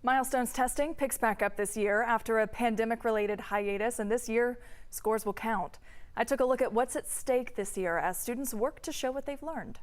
Milestone's testing picks back up this year after a pandemic-related hiatus, and this year, scores will count. I took a look at what's at stake this year as students work to show what they've learned.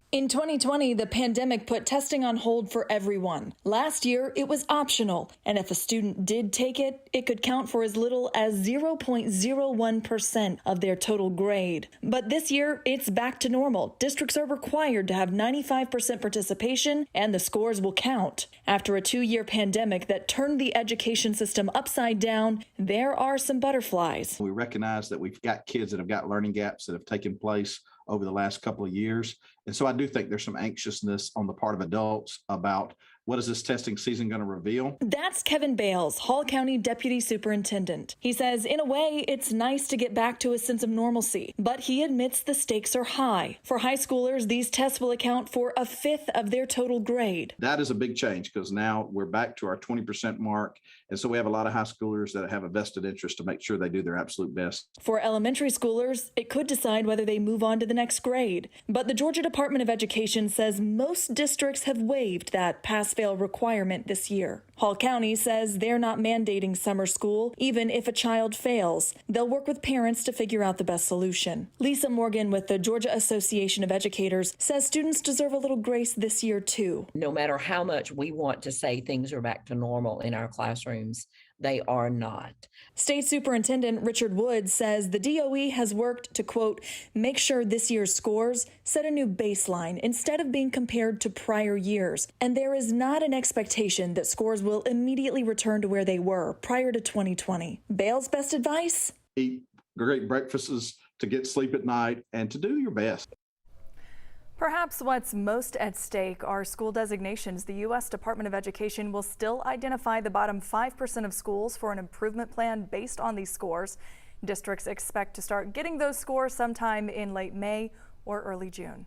In 2020, the pandemic put testing on hold for everyone. Last year, it was optional, and if a student did take it, it could count for as little as 0.01% of their total grade. But this year, it's back to normal. Districts are required to have 95% participation, and the scores will count. After a 2-year pandemic that turned the education system upside down, there are some butterflies. We recognize that we've got kids that have got learning gaps that have taken place over the last couple of years. And so I do think there's some anxiousness on the part of adults about what is this testing season going to reveal? That's Kevin Bales, Hall County Deputy Superintendent. He says, in a way, it's nice to get back to a sense of normalcy, but he admits the stakes are high. For high schoolers, these tests will account for a fifth of their total grade. That is a big change because now we're back to our 20% mark. And so we have a lot of high schoolers that have a vested interest to make sure they do their absolute best. For elementary schoolers, it could decide whether they move on to the next grade. But the Georgia Department of Education says most districts have waived that pass-fail requirement this year. Hall County says they're not mandating summer school, even if a child fails. They'll work with parents to figure out the best solution. Lisa Morgan with the Georgia Association of Educators says students deserve a little grace this year, too. No matter how much we want to say things are back to normal in our classrooms, they are not. State Superintendent Richard Woods says the DOE has worked to, quote, make sure this year's scores set a new baseline instead of being compared to prior years. And there is not an expectation that scores will immediately return to where they were prior to 2020. Bale's best advice? Eat great breakfasts, to get sleep at night, and to do your best. Perhaps what's most at stake are school designations. The U.S. Department of Education will still identify the bottom 5% of schools for an improvement plan based on these scores. Districts expect to start getting those scores sometime in late May or early June.